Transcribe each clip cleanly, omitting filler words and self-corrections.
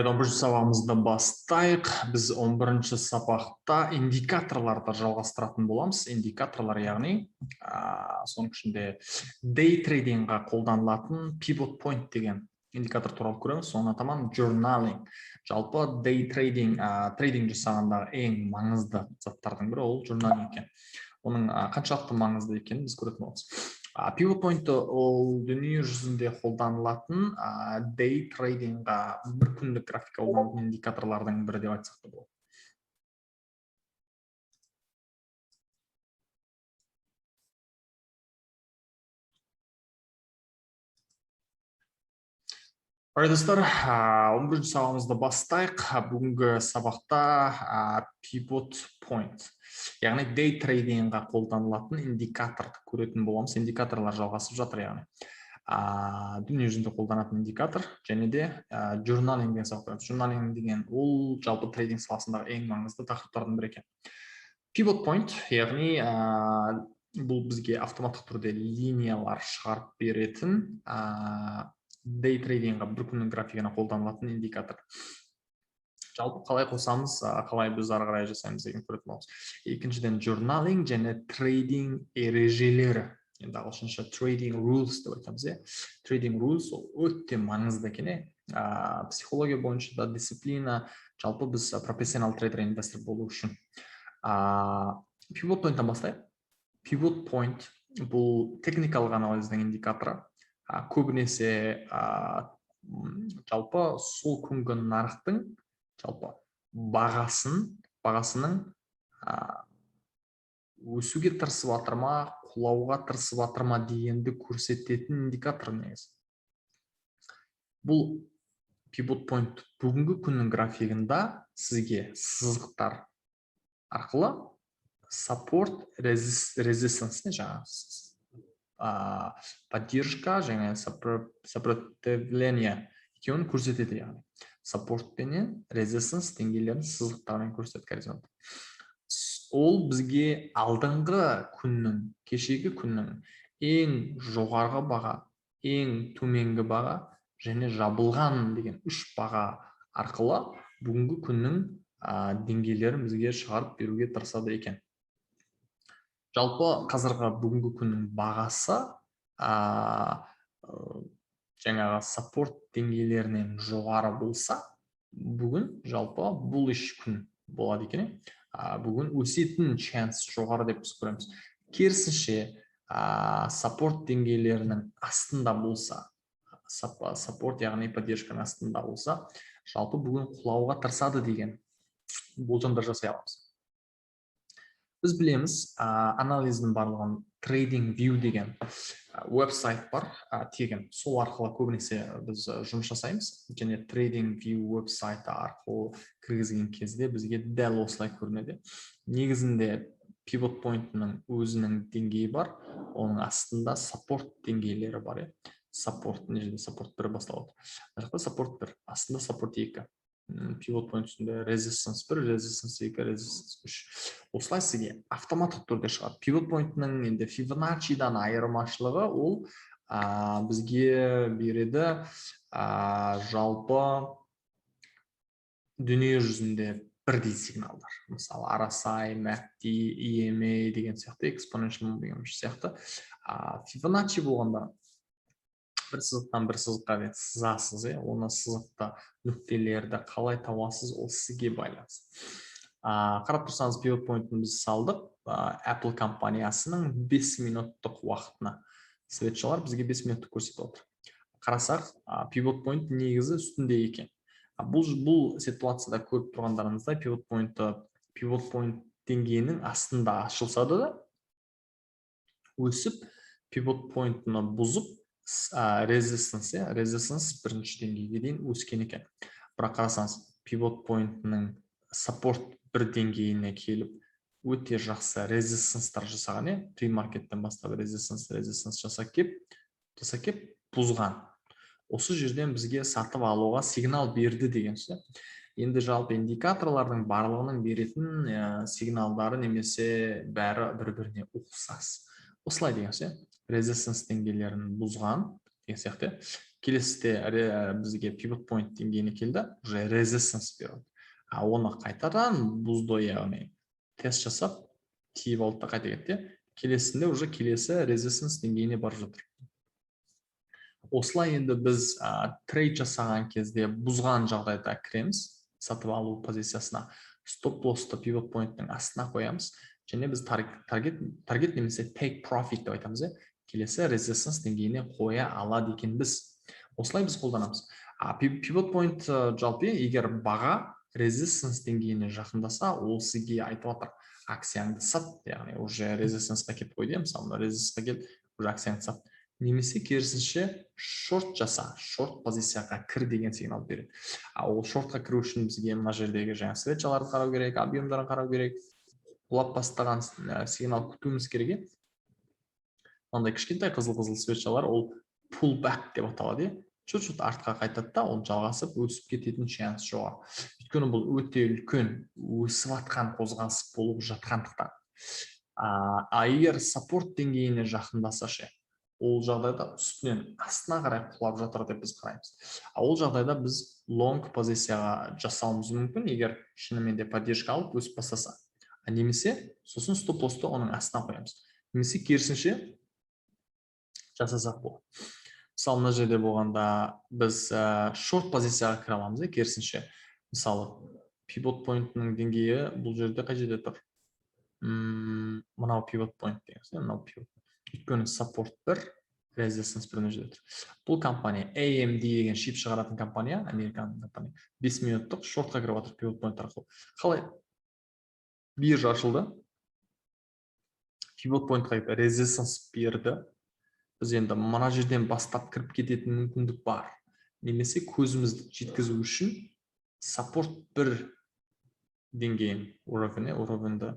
11 сабағымызды бастайық. Біз 11 сабақта индикаторларды жалғастыратын боламыз. Индикаторлар яғни соның ішінде day tradingға қолданылатын pivot point деген индикатор туралы көреміз. Соның атаман journaling. Жалпы day trading трейдинг жасағандағы ең маңызды заттардың бірі ол journaling екен. Оның қаншалықты маңызды екенін біз көретін боламыз. Pivot point ол дүние жүзінде қолданылатын day tradingға бір күндік графика қолданылатын индикаторлардың бірі деп айтсақ та болады. Достар, 11 сабағымызды бастайық. Бүгінгі сабақта pivot point, яғни day tradingға қолданылатын индикаторды көретін боламыз. Индикаторлар жалғасып жатыр, яғни дүние жүзінде қолданатын индикатор және де journaling деген сабақ. Journaling деген ол жалпы трейдинг саласындағы ең маңызды тақырыптардың бірі екен. Pivot point, яғни бұл бізге автоматтық түрде линиялар шығарып беретін day tradingға бір күннің графигіне қолданылатын индикатор. Жалпы қалай қосамыз, қалай біз ары қарай жасаймыз деген көретін боламыз. Екіншіден journaling және трейдинг ережелері. Енді ағылшынша trading rules деп айтамыз. Trading rules ол өте маңызды екен. Психология бойынша да дисциплина, жалпы біз профессионал трейдер инвестор болу үшін. Pivot point-тан бастайық. Pivot point бұл техникалық анализдің индикаторы. Көбінесе жалпы сол күнгі нарықтың жалпы бағасының өсуге тырысып жатыр ма, құлауға тырысып жатыр ма дегенді көрсететін индикатор негізі. Бұл pivot point бүгінгі күннің графигында сізге сызықтар арқылы support, resistance, поддержка және сопротивление екеуін көрсетеді, яғни support пенен resistance деңгейлерін сызықтармен көрсетеді. Ол бізге алдыңғы күннің, кешегі күннің ең жоғарғы баға, ең төменгі баға және жабылған деген үш баға арқылы бүгінгі күннің деңгейлерін бізге шығарып беруге тырысады екен. Жалпы қазіргі бүгінгі күннің бағасы жаңағы саппорт деңгейлерінен жоғары болса, бүгін жалпы bullish күн болады екен. Бүгін өсетін шанс жоғары деп біз көреміз. Керісінше саппорт деңгейлерінің астында болса, саппорт яғни поддержканың астында болса, жалпы бүгін құлауға тырысады деген болжамдар жасай аламыз. Біз білеміз, анализдің барлығын TradingView деген веб-сайт бар, тегін. Сол арқылы көбінесе біз жұмыс жасаймыз. Және TradingView веб-сайты арқылы кіргізген кезде бізге дәл осылай көрінеді. Негізінде pivot point-ның өзінің деңгейі бар, оның астында саппорт деңгейлері бар. Саппорт, нежелі саппорт 1 басталады. Саппорт 1, астында саппорт 2. Pivot point үстінде resistance 1, resistance 2, resistance 3. Осылай сізге автоматтық түрде шығады. Pivot point-ның енді Fibonacci-дан айырмашылығы ол бізге береді жалпы дүние жүзінде бірдей сигналдар. Мысалы RSI, MACD, EMA деген сияқты, exponential деген сияқты. Fibonacci болғанда бір сызықтан бір сызыққа сызасыз, оны сызықта нүктелерді қалай табасыз, ол сізге байланысты. Қарап тұрсаңыз, pivot point-ын біз салдық. Apple компаниясының 5 минуттық уақытына светшалар бізге 5 минутты көрсетіп отыр. Қарасақ, pivot point негізі үстінде екен. Бұл ситуацияда көріп тұрғандарыңызда pivot point деңгейінің астында ашылсады да, өсіп, pivot point-ны бұзып, resistance бірінші деңгейге дейін өскен екен. Бірақ қарасаңыз, pivot point-ның support бір деңгейіне келіп, өте жақсы resistance-тар жасаған, pre-markеттен бастап resistance жасап кеп бұзған. Осы жерден бізге сатып алуға сигнал берді деген сөз. Енді жалпы индикаторлардың барлығының беретін сигналдары немесе бәрі бір-біріне ұқсас. Осылай деген сөз. Resistance деңгейлерін бұзған деген сияқты. келесіде бізге pivot point деңгейіне келді, уже resistance береді. Оны қайтадан бұзды, яғни тест жасап, тиіп алды да қайта кетті. Келесінде уже келесі resistance деңгейіне барып жатыр. Осылай енді біз трейд жасаған кезде бұзған жағдайда кіреміз, сатып алу позициясына, стоп лоссты pivot point-ның астына қоямыз, және біз таргет немесе take profit деп айтамыз, келесі resistance деңгейіне қоя алады екенбіз. Осылай біз қолданамыз. Pivot point жалпы, егер баға resistance деңгейіне жақындаса, ол сізге айтып жатыр, акцияңды сат, яғни уже resistance-қа келіп қойды, мысалы resistance-қа келіп, уже акцияңды сат. Немесе керісінше шорт жаса, шорт позицияға кір деген сигнал береді. Ол шортқа кіру үшін бізге мына жердегі жаңа свечаларды қарау керек, объемдарын қарау керек, құлап бастаған сигнал күтуіміз керек. Ондай кішкентай қызыл свечалар ол pullback деп аталады. Чуть-чуть артқа қайтады да, ол жалғасып өсіп кететін шанс жоғары. Өйткені бұл өте үлкен өсіп атқан қозғалыс болып жатқандықтан. Егер саппорт деңгейіне жақындаса ше, ол жағдайда үстінен астына қарай құлап жатыр деп біз қараймыз. Ол жағдайда біз long позицияға жасауымыз мүмкін, егер шынымен де поддержка алып өсіп бастаса. Немесе сосын стоп лоссты оның астына қоямыз. Немесе керісінше жасасақ болады. Мысалы, мына жерде болғанда біз шорт позицияға кіре аламыз, керісінше. Мысалы, pivot point-ның деңгейі бұл жерде қай жерде тұр? Мынау pivot point дегеніз, мынау pivot. Өйткені support 1, resistance 1 жерде тұр. Бұл компания AMD деген шип шығаратын компания, американ компания. 5 минуттық шортқа кіріп жатыр pivot point арқылы. Қалай? Биржа ашылды. Pivot point-қа resistance берді. Біз енді мына жерден бастап кіріп кететін мүмкіндік бар. Немесе көзімізді жеткізу үшін support 1 деңгейін, уровенді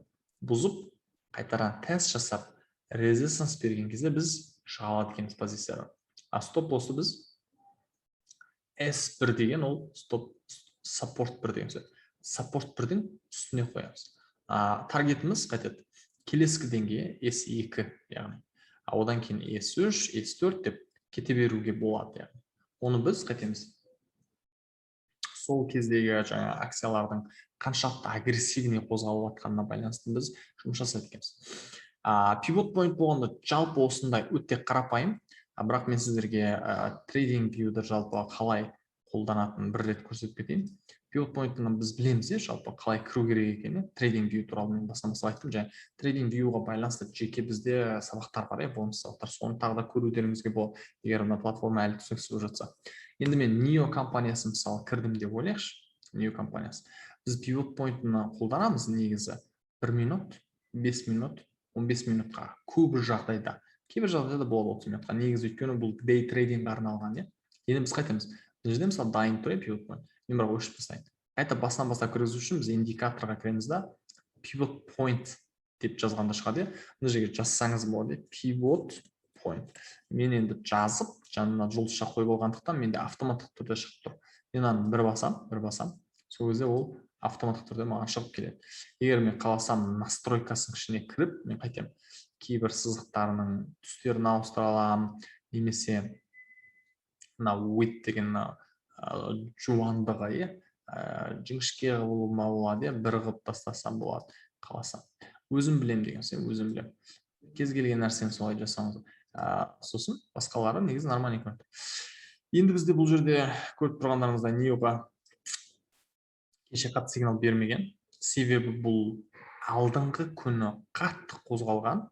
бұзып, қайтаран тест жасап, resistance берген кезде біз шыға алады екенбіз позициядан. Стоп лоссты біз S1 деген ол support 1 деген сөз. Support 1-дің үстіне қоямыз. Таргетіміз қайтеді. Келескі деңгейі S2, яғни. Одан кейін S3, S4 деп кете беруге болады. Оны біз қайтеміз. Сол кездегі жаңа акциялардың қаншалықты агрессивный қозғалып жатқанына байланысты біз жұмыс жасайды екенбіз. Pivot point болғанда жалпы осындай өте қарапайым, бірақ мен сіздерге трейдинг вьюді жалпы қалай қолданатынын бір рет көрсетіп кетейін. Pivot point-ны біз білеміз, жалпы қалай кіру керек екенін. Трейдинг вью туралы мен басынан айттым, және трейдинг вьюға байланысты жеке бізде сабақтар бар, бонус сабақтар. Соны тағы да көрутеріңізге болады, егер мына платформа әлі түсініксіз жатса. Енді мен NIO компаниясы мысалы кірдім деп ойлайықшы. NIO компаниясы. Біз pivot point-ны қолданамыз негізі 1 минут, 5 минут, 15 минутқа. Көбі жағдайда. Кейбір жағдайда болады 30 минутқа. Негізі өйткені бұл day trading арналған. Енді біз қайтамыз. Бұл жерде мысалы дайын тұр pivot point. Мен бірақ өшіп бастайын. Қайта басынан бастап кіргізу үшін біз индикаторға кіреміз да, pivot point деп жазғанда шығады. Мына жерге жазсаңыз болады, pivot point. Мен енді жазып, жанына жұлдызша қойып болғандықтан менде автоматтық түрде шығып тұр. Мен оны бір басам. Сол кезде ол автоматтық түрде маған шығып келеді. Егер мен қаласам настройкасының ішіне кіріп, мен қайтем кейбір сызықтарының түстерін ауыстыра аламын, немесе мына width деген жуандығы, жіңішке қылуыма болады, бір қылып тастасам болады, қаласам. Өзім білем деген сөз, өзім білем. Кез келген нәрсені солай жасаңыз. Сосын басқалары негізі нормальный көрінеді. Енді бізде бұл жерде көріп тұрғандарыңызда NIO-ға кеше қатты сигнал бермеген. Себебі бұл алдыңғы күні қатты қозғалған,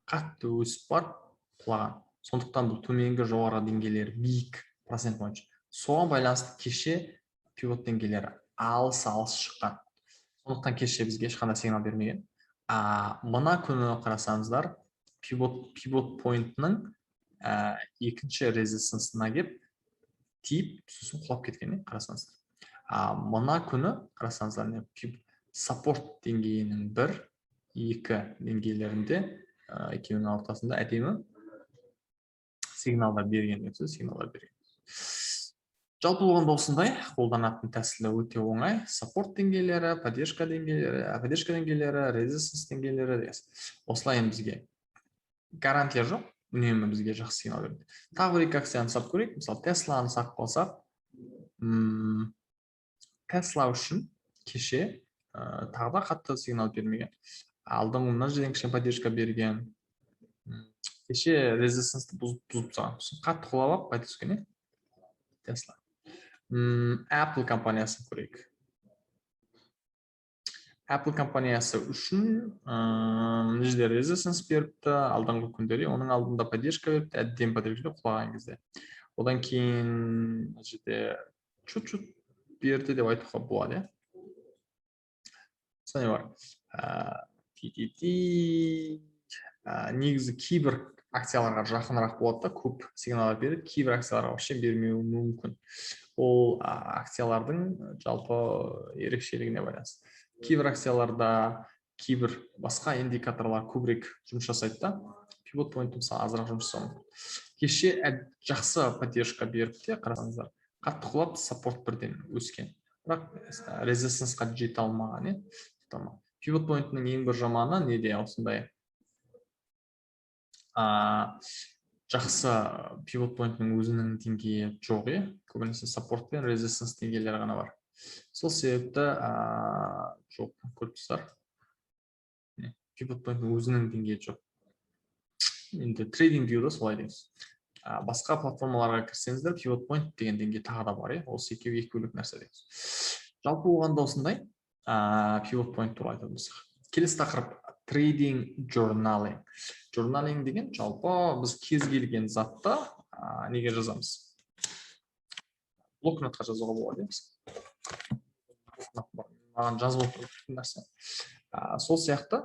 қатты өсіп бар, құлаған. Сондықтан бұл төменгі жоғары деңгейлері биік процент бойынша. Соған байланысты кеше pivot деңгейлері алыс шыққан. Сондықтан кеше бізге ешқандай сигнал бермеген. Мына күні қарасаңыздар, pivot point-ның екінші резистансына кеп тиіп, сосын құлап кеткен, қарасаңыздар. Мына күні қарасаңыздар, support деңгейінің 1, 2 деңгейлерінде, екеуінің ортасында әдемі сигналдар берген. Жалпы болғанда осындай қолданатын тәсілі өте оңай. Support деңгейлері, поддержка деңгейлері, resistance деңгейлері. Осылай бізге гарантия жоқ. үнемі бізге жақсы сигнал береді. Тағы бір екі акцияны сап көрейік. Мысалы, Тесланы сақ қалсақ, Тесла үшін кеше тағы да қатты сигнал бермеген. Алдыңғы мына жерден кішкене поддержка берген. Кеше резистенсті бұзып тастаған. Қатты құлап алып қайта түскен, Тесла. Apple компаниясын көрейік. Apple компаниясы үшін мына жерде резистенс беріпті, алдыңғы күндері, оның алдында поддержка беріпті, әдден поддержка құлаған кезде. Одан кейін мына жерде чуть-чуть берді деп айтуға болады. Соны бар. Негізі кейбір акцияларға жақынырақ болады да, көп сигналдар береді, кейбір акцияларға вообще бермеуі мүмкін. Ол акциялардың жалпы ерекшелігіне байланысты. Кейбір акцияларда кейбір басқа индикаторлар көбірек жұмыс жасайды да, пивот пойнт мысалы азырақ жұмыс жасауы. Кеше жақсы поддержка беріп те, қарасаңыздар, қатты құлап саппорт бірден өскен. Бірақ резистенсқа жете алмаған, пивот пойнтның ең бір жаманы неде, осындай жақсы пивот пойнтның өзінің деңгейі жоқ, көбінесе саппорт пен резистенс деңгейлері ғана бар. Сол себепті жоқ, көріп тұрсыздар. Пивот пойнтның өзінің деңгейі жоқ. Енді трейдинг дейді солай дейміз. Басқа платформаларға кірсеңіздер, пивот пойнт деген деңгей тағы да бар, осы екеуі екі бөлек нәрсе дейміз. Жалпы болғанда осындай пивот пойнт туралы айтатын болсақ. Келесі тақырып трейдинг журналинг. Журналинг деген жалпы біз кез келген затты неге жазамыз? Блокнотқа жазуға болады. Маған жазып отырған нәрсе. Сол сияқты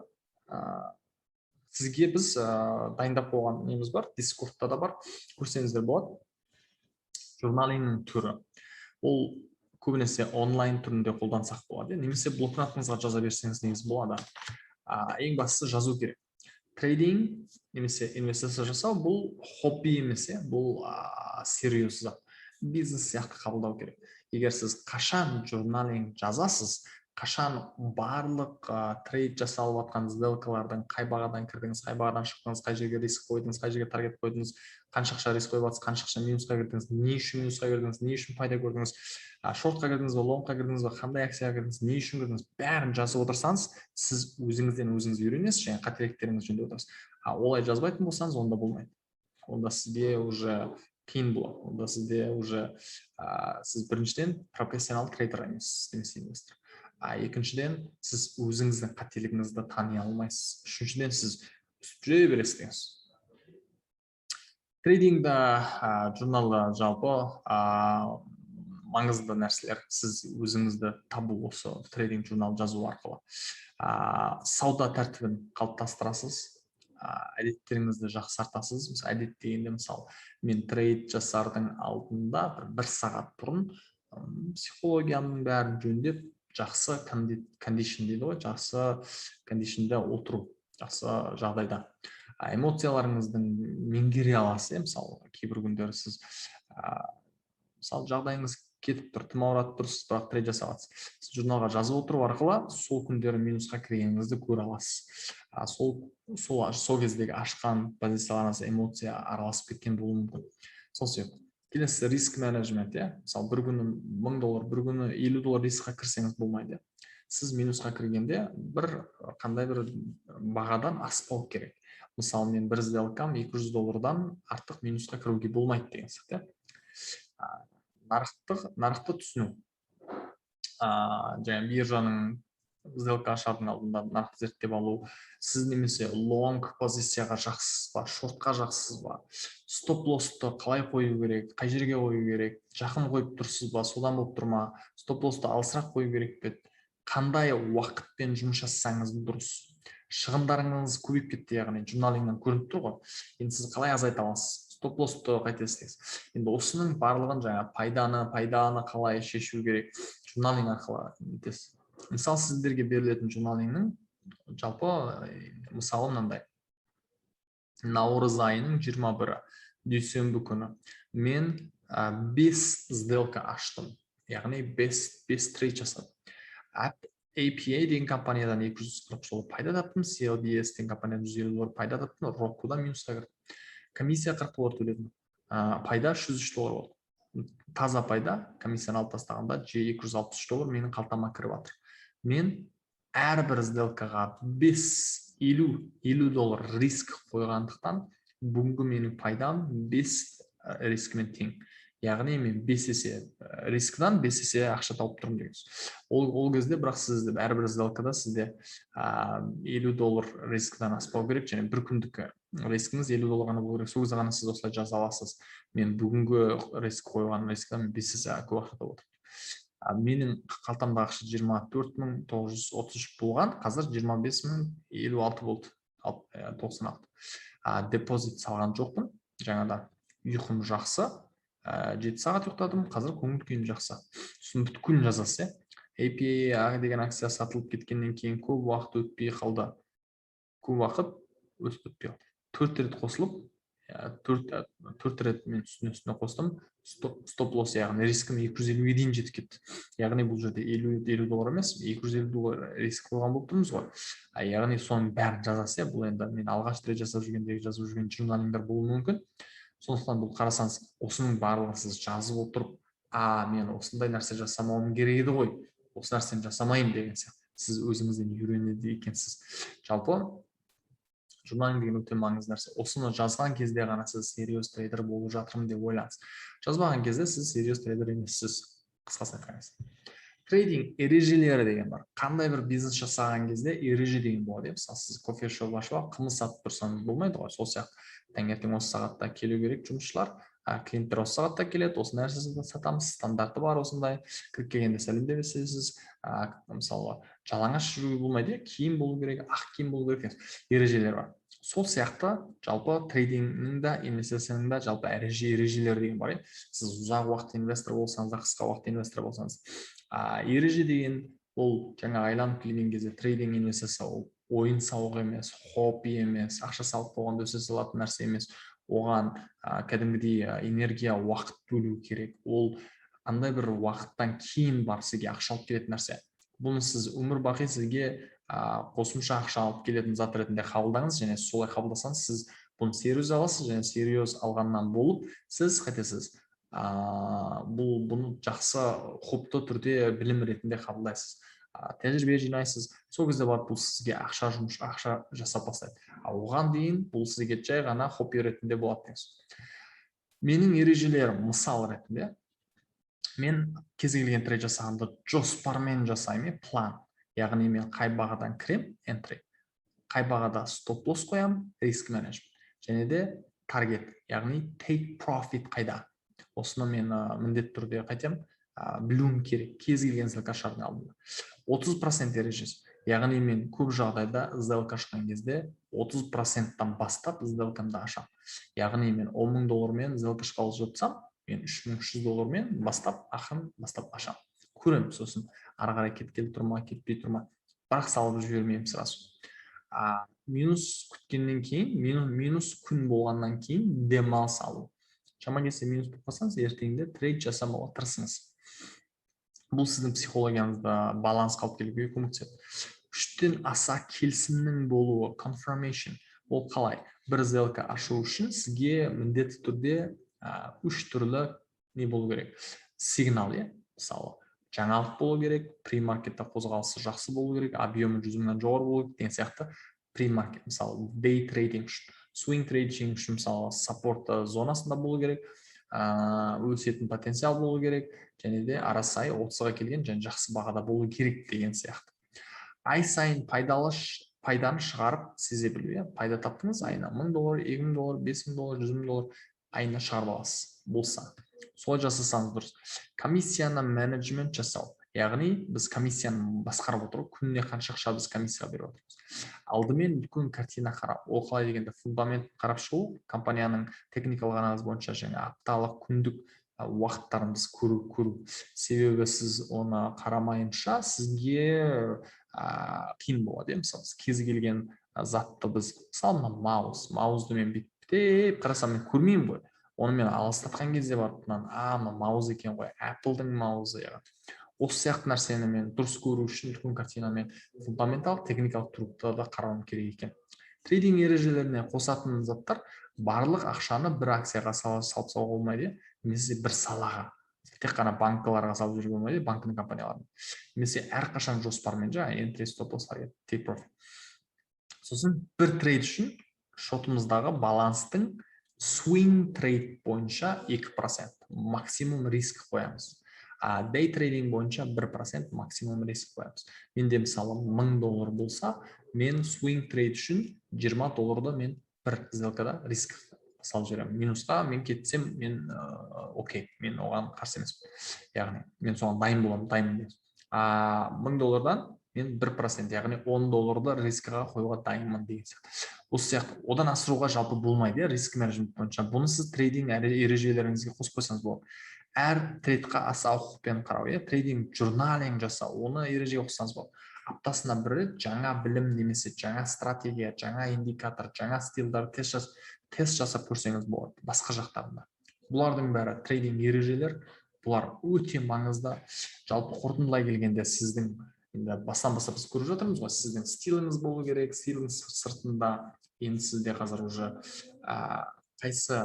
сізге біз дайындап қойған неміз бар, Discordта да бар, көрсеңіздер болады. Журналингнің түрі. Ол көбінесе онлайн түрінде қолдансақ болады, немесе блокнотыңызға жаза берсеңіз негіз болады. Ең бастысы жазу керек. Трейдинг немесе инвестиция жасау бұл хобби емес, бұл серьез зат. Бизнес сияқты қабылдау керек. Егер сіз қашан журналинг жазасыз, қашан барлық трейд жасалып жатқан сделкалардың қай бағадан кірдіңіз, қай бағадан шықтыңыз, қай жерге риск қойдыңыз, қай жерге таргет қойдыңыз, қанша ақша риск қойып жатсыз, қанша ақша минусқа кірдіңіз, не үшін минусқа кірдіңіз, не үшін пайда көрдіңіз, шортқа кірдіңіз бе, лонгқа кірдіңіз бе, қандай акцияға кірдіңіз, не үшін кірдіңіз, бәрін жазып отырсаңыз, сіз өзіңізден өзіңіз үйренесіз және қателіктеріңізді жөндеп отырасыз. Олай жазбайтын болсаңыз, онда болмайды. Онда сізде уже қиын болады. Онда сізде уже сіз біріншіден профессионал трейдер емессіз, немесе инвестор. Екіншіден, сіз өзіңіздің қателігіңізді тани алмайсыз. Үшіншіден, сіз жүре бересіз. Трейдингда журналда жалпы маңызды нәрселер, сіз өзіңізді табу осы трейдинг журнал жазу арқылы. Сауда тәртібін қалыптастырасыз, әдеттеріңізді жақсартасыз. Әдет дегенде, мысалы, мен трейд жасардың алдында бір сағат бұрын психологияның бәрін жөндеп, жақсы кондишн дейді ғой, жақсы кондишнде отыру, жақсы жағдайда. Эмоцияларыңыздың меңгере аласыз, мысалы, кейбір күндері сіз, мысалы, жағдайыңыз кетіп тұр, тым ауырады тұрсыз, бірақ трейд жасап жатсыз. Сіз журналға жазып отыру арқылы сол күндері минусқа кіргеніңізді көре аласыз. Сол кездегі ашқан позицияларыңыз эмоция араласып кеткен болуы мүмкін. Сол себепті. Келесі риск менеджмент, мысалы, бір күні $1000, бір күні $50 рискқа кірсеңіз болмайды. Сіз минусқа кіргенде қандай бір бағадан аспау керек. Мысалы, мен бір сделкам $200 артық минусқа кіруге болмайды деген сияқты. Нарықты түсіну. Және биржаның сделка ашардың алдында нарықты зерттеп алу. Сіз немесе лонг позицияға жақсысыз ба, шортқа жақсысыз ба, стоп-лоссты қалай қою керек, қай жерге қою керек, жақын қойып тұрсыз ба, содан болып тұрма, стоп-лоссты алысырақ қою керек пе, қандай уақытпен жұмыс жасасаңыз дұрыс. Шығындарыңыз көбейіп кетті, яғни журналингнен көрініп тұр ғой. Енді сіз қалай азайта аласыз? Стоп-лоссты қайта істеңіз. Енді осының барлығын жаңа пайданы қалай шешу керек, журналинг арқылы етесіз. Мысалы, сіздерге берілетін журналингнің жалпы мысалы мынандай. Наурыз айының 21-і, дүйсенбі күні мен 5 сделка аштым. Яғни 5 трейд жасадым. APA деген компаниядан $240 пайда таптым, CLBS деген компаниядан $150 пайда таптым, Roku'дан минусқа кірдім. комиссия $40 төледім. Пайда $103 болды. Таза пайда комиссияны алып тастағанда $263 менің қалтама кіріп жатыр. Мен әрбір сделкаға $50 риск қойғандықтан бүгінгі менің пайдам 5 рискімен тең. Яғни мен 5 есе рискідан 5 есе ақша тауып тұрмын деген сөз. Ол кезде бірақ сізде әрбір сделкада сізде $50 рискідан аспау керек, және бір күндік рискіңіз $50 ғана болу керек. Сол кезде ғана сіз осылай жаза аласыз. Мен бүгінгі риск қойған рискіден 5 есе көп ақша тауып отырмын. Менің қалтамдағы ақша 24.933 болған, қазір 25.056 болды. 96. Депозит салған жоқпын. Жаңада ұйқым жақсы. 7 сағат ұйықтадым, қазір көңіл күйім жақсы. Сосын бүткіл жазасы. APA деген акция сатылып кеткеннен кейін көп уақыт өтпей қалды. Көп уақыт өтпей қалды. 4 рет қосылып, 4 рет мен үстіне қостым. Стоп-лосс, яғни рискім 250-ге дейін жетіп кетті. Яғни бұл жерде $50 емес, $250 риск қойған болып тұрмыз ғой. Яғни соның бәрін жазасы, бұл енді мен алғаш рет жазып жүрген журналингтер болуы мүмкін. Сондықтан бұл қарасаңыз, осының барлығын сіз жазып отырып, мен осындай нәрсе жасамауым керек еді ғой, осы нәрсені жасамайым деген сияқты. Сіз өзіңізден үйренеді екенсіз. Жалпы журналинг деген өте маңызды нәрсе. Осыны жазған кезде ғана сіз серьез трейдер болып жатырмын деп ойлаңыз. Жазбаған кезде сіз серьез трейдер емессіз. Қысқасын айтқаныңыз. Трейдинг ережелері деген бар. Қандай бір бизнес жасаған кезде ереже деген болады. Мысалы, сіз кофе-шоп ашып, қымыз сатып тұрсаңыз болмайды ғой. Сол сияқты таңертең осы сағатта келу керек жұмысшылар. Клиенттер осы сағатта келеді, осы нәрсені сатамыз, стандарты бар осындай. Кіріп келгенде сәлемдесесіз. Мысалы, жалаңаш жүруге болмайды, киім болу керек, ақ киім болу керек. Ережелер бар. Сол сияқты жалпы трейдингнің да, инвестицияның да жалпы ережелер деген бар. Сіз ұзақ уақыт инвестор болсаңыз да, қысқа уақыт инвестор болсаңыз, ереже деген ол жаңа айланып келген кезде трейдинг инвестиция ол ойын сауық емес, хобби емес, ақша салып қойғанда өсе салатын нәрсе емес. Оған кәдімгідей энергия, уақыт бөлу керек. Ол қандай бір уақыттан кейін бар сізге ақша алып келетін нәрсе. Бұны сіз өмір бақи сізге қосымша ақша алып келетін зат ретінде қабылдаңыз, және солай қабылдасаңыз сіз бұны серьез аласыз, және серьез алғаннан болып сіз қайтесіз бұны жақсы хоббты түрде білім ретінде қабылдайсыз, тәжірибе жинайсыз. Сол кезде барып бұл сізге ақша жасап бастайды. Оған дейін бұл сізге жай ғана хобби ретінде болады. Менің ережелерім мысал ретінде, мен кез келген трейд жасағанда жоспармен жасаймын, план. Яғни мен қай бағадан кірем, entry, қай бағада стоп-лосс қоям, риск менеджмент, және де таргет, яғни take profit қайда. Осыны мен міндетті түрде қайтем, білуім керек. Кез келген сделка ашардың алдында 30% ережесі. Яғни мен көп жағдайда сделка ашқан кезде 30%-тан бастап сделкамды ашам. Яғни мен $10,000 мен сделка ашқалы жатсам, мен $3,300 мен бастап ашам. Көрем, сосын ары қарай кеткелі тұрма, кетпей тұрма, бірақ салып жібермеймін сразу. Минус күткеннен кейін, минус күн болғаннан кейін демалыс алу. Шама келсе минус болып қалсаңыз, ертеңінде трейд жасамауға тырысыңыз. Бұл сіздің психологияңызда баланс қалып келуге көмектеседі. 3-тен аса келісімнің болуы, confirmation, ол қалай? Бір сделка ашу үшін сізге міндетті түрде 3 түрлі не болу керек? Сигнал, мысалы, жаңалық болу керек, pre-маркетта қозғалысы жақсы болу керек, объемы 100,000-нан жоғары болу керек деген сияқты. Pre-маркет, мысалы, day trading үшін, swing trading үшін, мысалы, саппорт зонасында болу керек, өсетін потенциал болу керек, және де ара сайын 30-ға келген және жақсы бағада болу керек деген сияқты. Ай сайын пайданы шығарып сезе білу. Пайда таптыңыз, айына $1,000, $2,000, $5,000, $100,000 айына шығарып аласыз. Болса, солай жасасаңыз дұрыс. Комиссияны менеджмент жасау. Яғни біз комиссияны басқарып отыру, күніне қанша ақша біз комиссияға беріп отырмыз. Алдымен үлкен картина қарап, ол қалай дегенде фундамент қарап шығу, компанияның техникалық анализ бойынша және апталық, күндік уақыттарымыз көру. Себебі сіз оны қарамайынша сізге қиын болады. Мысалы, кез келген затты біз, мысалы, маузды мен бүйтіп қарасам мен көрмеймін ғой. Оны мен алыстатқан кезде барып, мынау мауз екен ғой, Apple-дың маузы. Осы сияқты нәрсені мен дұрыс көру үшін үлкен картинамен фундаменталық, техникалық тұрғыда да қарауым керек екен. Трейдинг ережелеріне қосатын заттар барлық ақшаны бір акцияға салып салуға болмайды, немесе бір салаға. Тек қана банкаларға салып жүруге болмайды, банктың компанияларына. Немесе әрқашан жоспармен entry stop loss take profit. Сосын бір трейд үшін шотымыздағы баланстың swing трейд бойынша 2% максимум риск қоямыз. Day трейдинг бойынша 1% максимум риск қоямыз. Менде мысалы $1000 болса, мен swing трейд үшін $20 мен бір сделкада риск салып жіберемін. Минусқа мен кетсем, мен окей, мен оған қарсы емеспін. Яғни мен соған дайын боламын, дайынмын. $1000-дан мен 1%, яғни $10 рискіға қоюға дайынмын деген сияқты. Осы сияқты одан асыруға жалпы болмайды, риск менеджмент бойынша. Бұны сіз трейдинг ережелеріңізге қосып қойсаңыз болады. Әр трейдқа аса құқықпен қарау, трейдинг журналинг жасау, оны ережеге қоссаңыз болады. Аптасына бір рет жаңа білім немесе жаңа стратегия, жаңа индикатор, жаңа стилдар тест жасап көрсеңіз болады басқа жақтарында. Бұлардың бәрі трейдинг ережелер, бұлар өте маңызды. Жалпы қорытындылай келгенде сіздің бастан бастап біз көріп жатырмыз ғой, сіздің стиліңіз болу керек, стиліңіз сыртында. Енді сізде қазір уже қайсы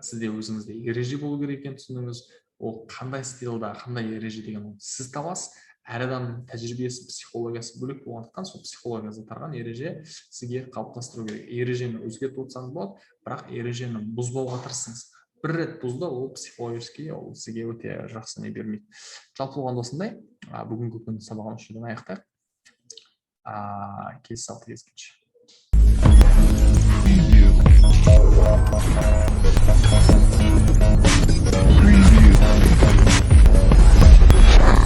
сізде өзіңізде ереже болу керек екенін түсіндіңіз. Ол қандай стилда, қандай ереже деген сіз табасыз. Әр адамның тәжірибесі, психологиясы бөлек болғандықтан, сол психологиясы тарған ереже сізге қалыптастыру керек. Ережені өзгертіп отырсаңыз болады, бірақ ережені бұзбауға тырысыңыз. Бір рет бұзды, ол психологически, ол сізге өте жақсы не бермейді. Жалпы болғанда осындай. Бүгінгі күн сабағын үшін аяқтайық. Келесі сабақта кездескенше.